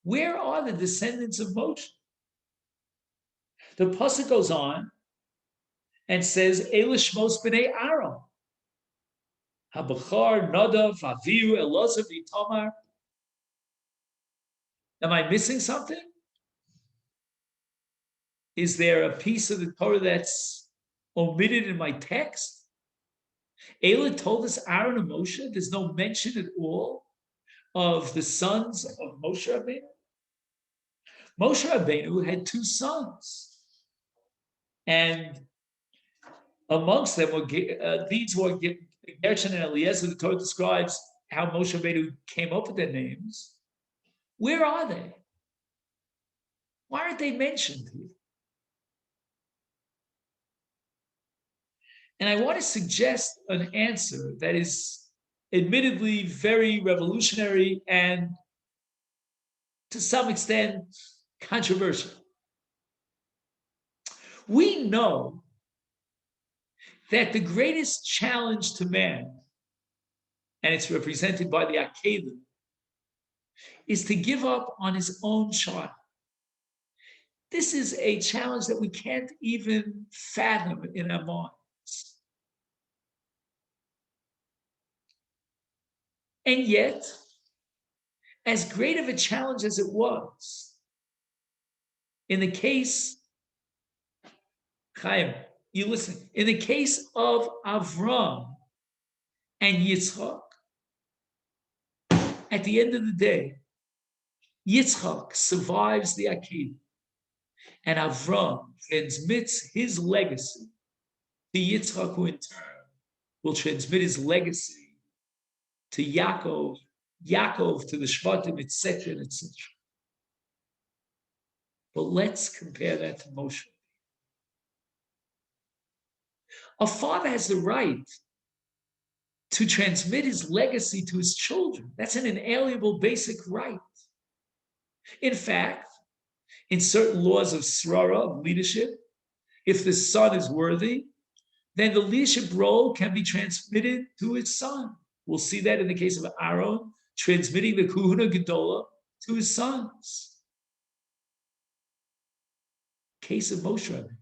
Where are the descendants of Moshe? The pasuk goes on and says, Eila shmos b'nei Aaron. Habachar, Nadav, Avihu, Elazar, Itamar. Am I missing something? Is there a piece of the Torah that's omitted in my text? Eila told us Aaron and Moshe. There's no mention at all of the sons of Moshe Rabbeinu. Moshe Rabbeinu had two sons, and amongst them were these were Gershon and Eliezer. The Torah describes how Moshe Rabbeinu came up with their names. Where are they? Why aren't they mentioned here? And I want to suggest an answer that is admittedly very revolutionary and to some extent controversial. We know that the greatest challenge to man, and it's represented by the Akedah, is to give up on his own child. This is a challenge that we can't even fathom in our minds. And yet, as great of a challenge as it was, in the case, Chaim, you listen, in the case of Avram and Yitzchak, at the end of the day, Yitzchak survives the Akedah, and Avram transmits his legacy to Yitzchak, who in turn will transmit his legacy to Yaakov to the Shvatim, etc., etc. But let's compare that to Moshe. A father has the right to transmit his legacy to his children. That's an inalienable basic right. In fact, in certain laws of Srara, of leadership, if the son is worthy, then the leadership role can be transmitted to his son. We'll see that in the case of Aaron, transmitting the Kuhuna Gedola to his sons. Case of Moshe Rabbeinu,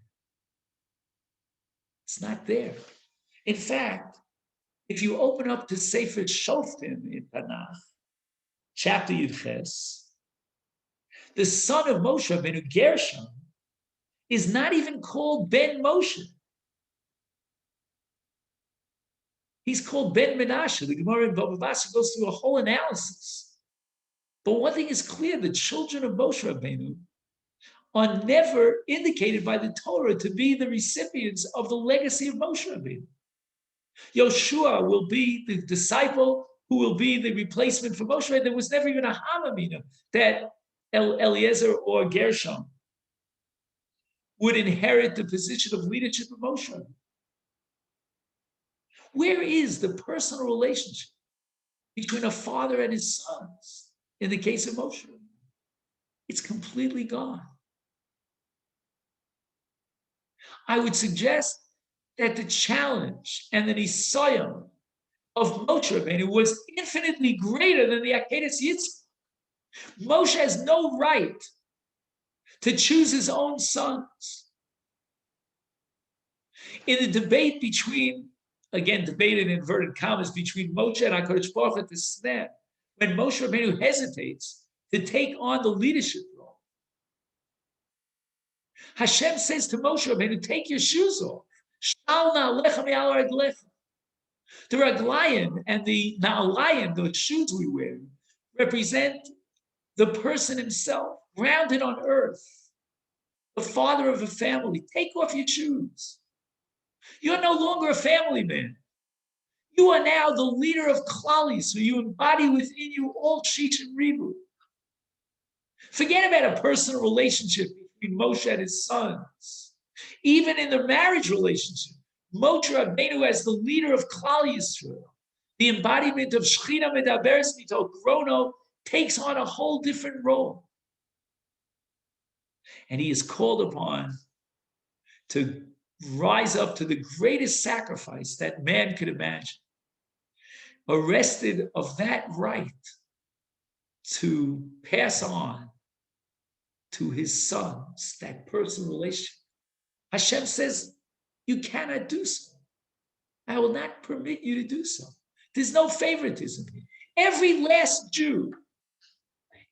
it's not there. In fact, if you open up to Sefer Shoftim in Tanakh, chapter Yudches, the son of Moshe Rabbeinu, Gershon, is not even called Ben Moshe. He's called Ben Menashe. The Gemara in Bamidbar goes through a whole analysis. But one thing is clear, the children of Moshe Rabbeinu are never indicated by the Torah to be the recipients of the legacy of Moshe Rabbeinu. Yoshua will be the disciple who will be the replacement for Moshe Rabbeinu. There was never even a Hamamina that Eliezer or Gershon would inherit the position of leadership of Moshe. Where is the personal relationship between a father and his sons in the case of Moshe? It's completely gone. I would suggest that the challenge and the nisayim of Moshe Rabbeinu was infinitely greater than the Akedas Yitzchak. Moshe has no right to choose his own sons. In the debate between, again, debated in inverted commas, between Moshe and HaKadosh Baruch Hu at the snap, when Moshe Rabbeinu hesitates to take on the leadership role, Hashem says to Moshe Rabbeinu, take your shoes off. The raglayim and the na'alayim, the shoes we wear, represent the person himself, grounded on earth, the father of a family. Take off your shoes. You're no longer a family man. You are now the leader of Klali, so you embody within you all Shich and Ribu. Forget about a personal relationship between Moshe and his sons. Even in the marriage relationship, Moshe Rabbeinu as the leader of Klal Yisrael, the embodiment of Shechina Medaberes Mito Krono, takes on a whole different role. And he is called upon to rise up to the greatest sacrifice that man could imagine, arrested of that right to pass on to his sons that personal relationship. Hashem says, you cannot do so. I will not permit you to do so. There's no favoritism here. Every last Jew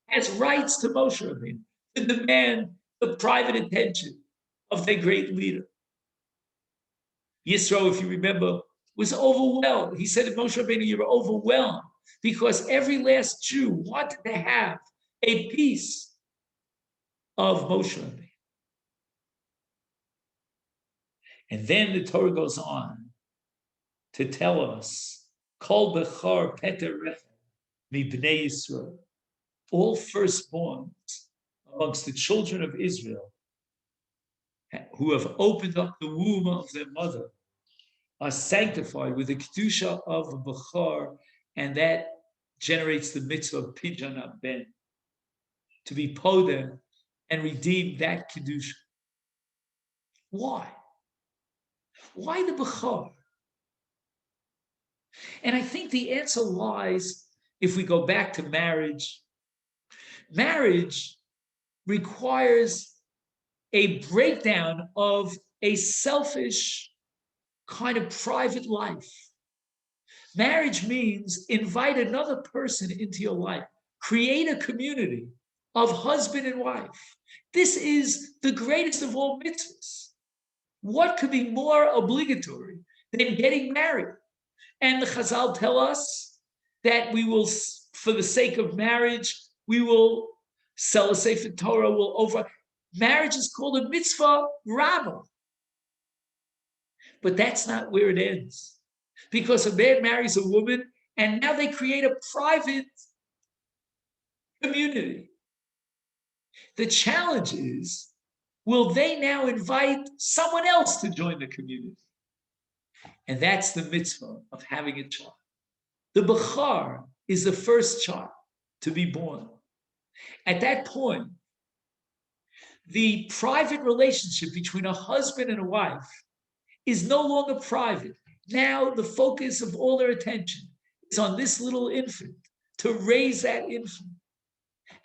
has rights to Moshe Rabbeinu to demand the private attention of their great leader. Yisro, if you remember, was overwhelmed. He said to Moshe Rabbeinu, you were overwhelmed because every last Jew wanted to have a piece of Moshe Rabbeinu. And then the Torah goes on to tell us, Kol Bechor Peter Rechem Mibnei Yisrael, all firstborns amongst the children of Israel who have opened up the womb of their mother are sanctified with the Kedusha of Bechor, and that generates the mitzvah of Pidyon Ben, to be podeh and redeem that Kedusha. Why? Why the Bechor? And I think the answer lies, if we go back to marriage, marriage requires a breakdown of a selfish kind of private life. Marriage means invite another person into your life, create a community of husband and wife. This is the greatest of all mitzvahs. What could be more obligatory than getting married? And the Chazal tell us that we will, for the sake of marriage, we will sell a Sefer Torah, will over. Marriage is called a mitzvah rabbah. But that's not where it ends. Because a man marries a woman, and now they create a private community. The challenge is, will they now invite someone else to join the community? And that's the mitzvah of having a child. The Bechor is the first child to be born. At that point, the private relationship between a husband and a wife is no longer private. Now the focus of all their attention is on this little infant, to raise that infant.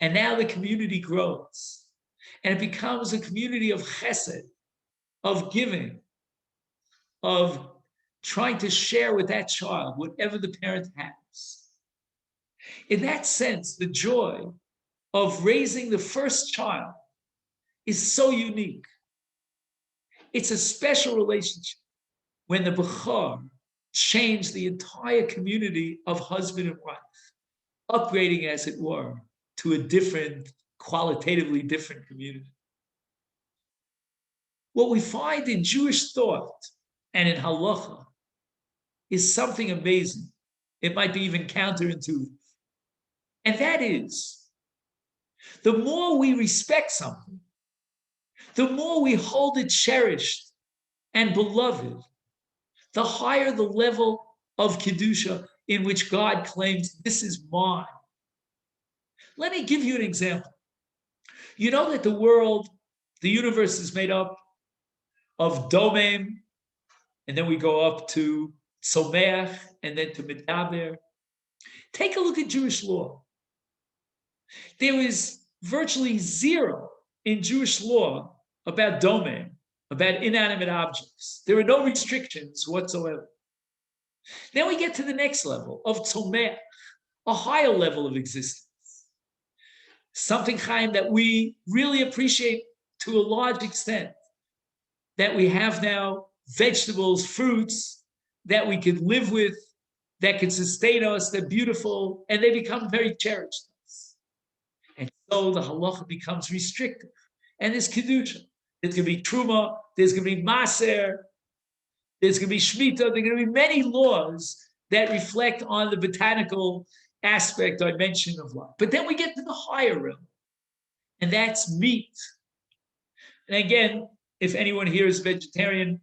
And now the community grows. And it becomes a community of chesed, of giving, of trying to share with that child whatever the parent has. In that sense, the joy of raising the first child is so unique. It's a special relationship when the Bechor changed the entire community of husband and wife, upgrading, as it were, to a different, qualitatively different community. What we find in Jewish thought and in halacha is something amazing. It might be even counterintuitive. And that is, the more we respect something, The more we hold it cherished and beloved, the higher the level of Kedusha in which God claims, this is mine. Let me give you an example. You know that the universe is made up of Domem, and then we go up to Someach, and then to Medaber. Take a look at Jewish law. There is virtually zero in Jewish law about Domem, about inanimate objects. There are no restrictions whatsoever. Then we get to the next level of Tzomech, a higher level of existence. Something, Chaim, that we really appreciate to a large extent, that we have now vegetables, fruits that we could live with, that can sustain us, they're beautiful, and they become very cherished. And so the halacha becomes restrictive. And there's Kedusha. There's going to be Truma, there's going to be Maser, there's going to be Shemitah, there are going to be many laws that reflect on the botanical aspect, dimension of life. But then we get to the higher realm, and that's meat. And again, if anyone here is vegetarian,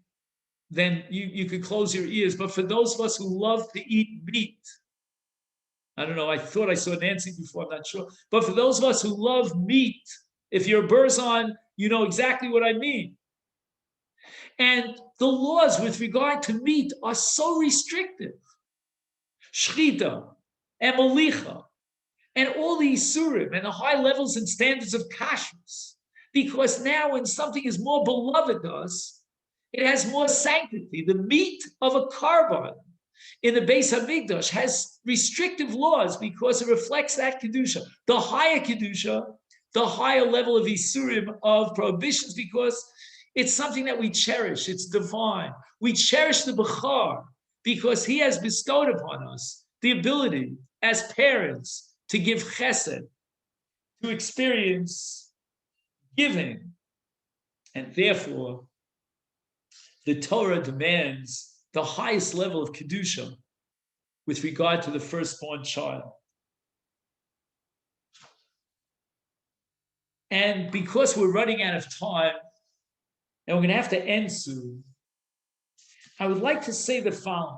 then you could close your ears. But for those of us who love to eat meat, I don't know, I thought I saw Nancy before, I'm not sure. But for those of us who love meat, if you're a Burzon, you know exactly what I mean. And the laws with regard to meat are so restrictive. Shchita and Malicha and all the Isurim and the high levels and standards of kashrus. Because now when something is more beloved to us, it has more sanctity. The meat of a korban in the Beis Hamikdash has restrictive laws because it reflects that Kedusha. The higher Kedusha, the higher level of Isurim, of prohibitions, because it's something that we cherish. It's divine. We cherish the Bechar because he has bestowed upon us the ability as parents to give chesed, to experience giving. And therefore, the Torah demands the highest level of Kedusha with regard to the firstborn child. And because we're running out of time, and we're going to have to end soon, I would like to say the following.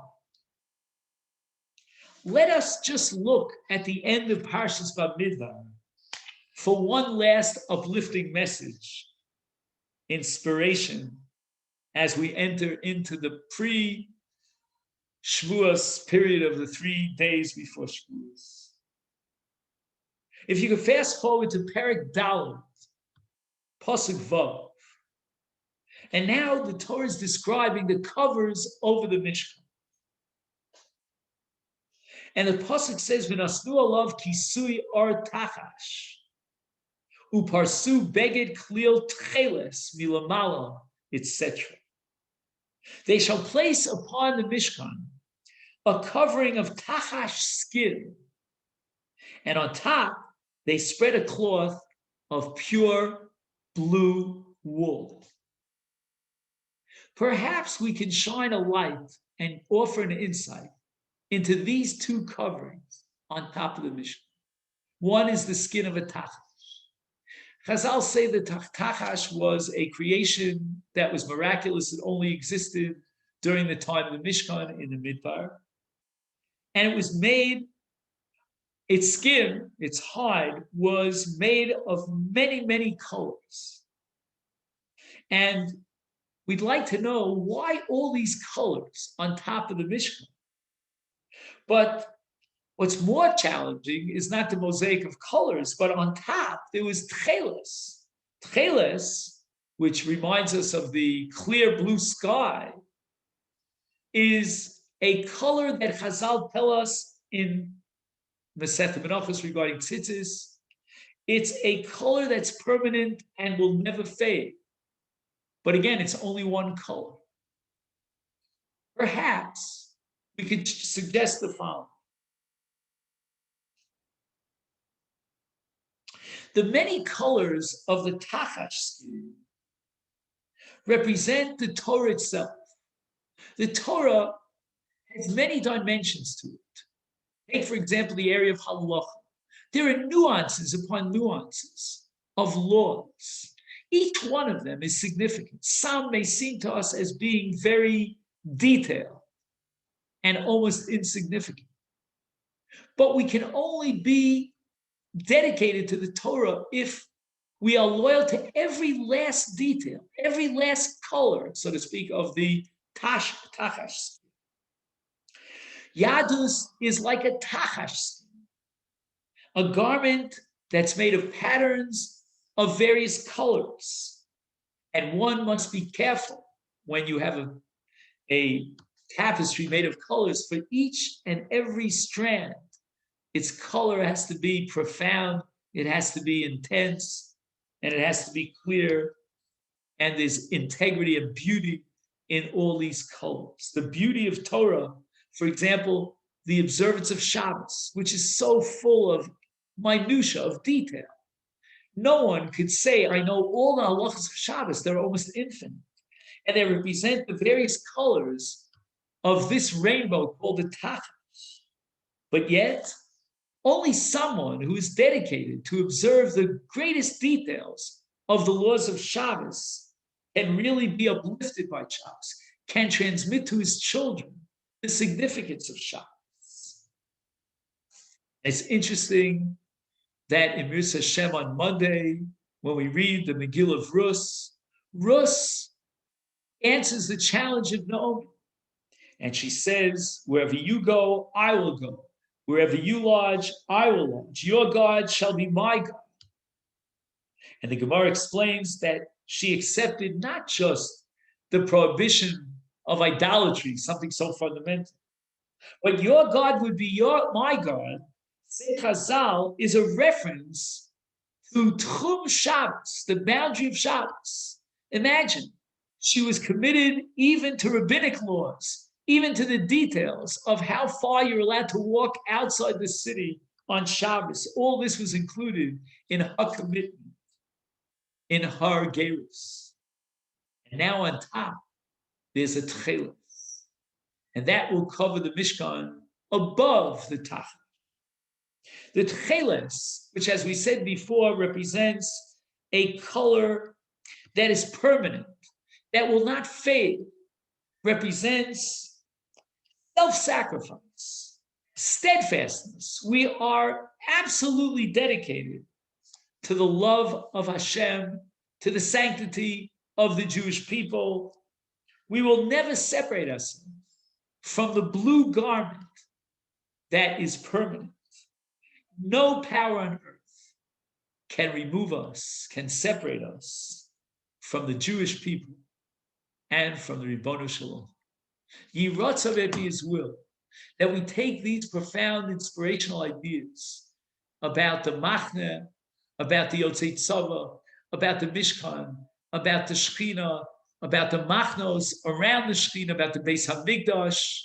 Let us just look at the end of Parshas Bamidbar for one last uplifting message, inspiration, as we enter into the pre-Shavuos period of the 3 days before Shavuos. If you could fast forward to Perek Dalet, Pasuk Vav, and now the Torah is describing the covers over the Mishkan. And the Pasuk says, V'nasnu alav kisui or tachash, uparsu beged klil tcheles milamala, etc. They shall place upon the Mishkan a covering of tachash skin, and on top they spread a cloth of pure blue wool. Perhaps we can shine a light and offer an insight into these two coverings on top of the Mishkan. One is the skin of a tachash. Chazal say that tachash was a creation that was miraculous. It only existed during the time of the Mishkan in the Midbar. And it was made, its skin, its hide, was made of many, many colors. And we'd like to know why all these colors on top of the Mishkan. But what's more challenging is not the mosaic of colors, but on top there was tcheles. Tcheles, which reminds us of the clear blue sky, is a color that Chazal tell us in Masechet Menachos regarding tzitzis. It's a color that's permanent and will never fade. But again, it's only one color. Perhaps we could suggest the following. The many colors of the tachash skin represent the Torah itself. The Torah has many dimensions to it. Take, for example, the area of halacha. There are nuances upon nuances of laws. Each one of them is significant. Some may seem to us as being very detailed and almost insignificant. But we can only be dedicated to the Torah if we are loyal to every last detail, every last color, so to speak, of the tachash. Yadus is like a tachash, a garment that's made of patterns of various colors. And one must be careful when you have a tapestry made of colors. For each and every strand, its color has to be profound, it has to be intense, and it has to be clear. And there's integrity and beauty in all these colors. The beauty of Torah, for example, the observance of Shabbos, which is so full of minutia, of detail. No one could say, I know all the halachas of Shabbos. They're almost infinite. And they represent the various colors of this rainbow called the tachash. But yet, only someone who is dedicated to observe the greatest details of the laws of Shabbos can really be uplifted by Shabbos, can transmit to his children the significance of Shabbos. It's interesting that in Mirza Hashem on Monday, when we read the Megillah of Rus answers the challenge of Naomi. And she says, wherever you go, I will go. Wherever you lodge, I will lodge. Your God shall be my God. And the Gemara explains that she accepted not just the prohibition of idolatry, something so fundamental, but your God would be my God. Say Chazal is a reference to Tchum Shabbos, the boundary of Shabbos. Imagine, she was committed even to rabbinic laws, even to the details of how far you're allowed to walk outside the city on Shabbos. All this was included in her commitment, in her gerus. And now on top, there's a tcheles. And that will cover the Mishkan above the Tachlis. The tcheles, which as we said before, represents a color that is permanent, that will not fade, represents self-sacrifice, steadfastness. We are absolutely dedicated to the love of Hashem, to the sanctity of the Jewish people. We will never separate ourselves from the blue garment that is permanent. No power on earth can remove us, can separate us from the Jewish people and from the Ribono Shalom. Yiratzav it be His will that we take these profound inspirational ideas about the Machne, about the Yotzei Tzava, about the Mishkan, about the Shekhinah, about the Machnos around the Shekhinah, about the Beis HaMikdash,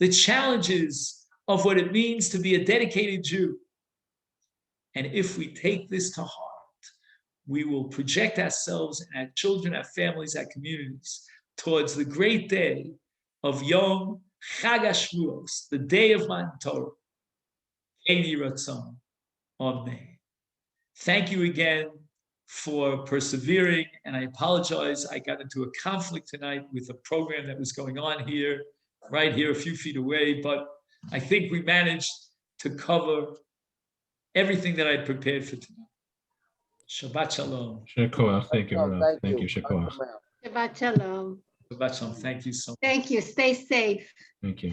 the challenges of what it means to be a dedicated Jew. And if we take this to heart, we will project ourselves and our children, our families, our communities towards the great day of Yom Chag HaShavuos, the day of Matan Torah. Yehei Ratzon. Amen. Thank you again for persevering, and I apologize. I got into a conflict tonight with a program that was going on here, right here, a few feet away, but I think we managed to cover everything that I prepared for tonight. Shabbat Shalom. Shekoach. Thank you, HaRav. Thank you, Shekoach. Shabbat Shalom. Shabbat Shalom. Thank you so much. Thank you. Stay safe. Thank you.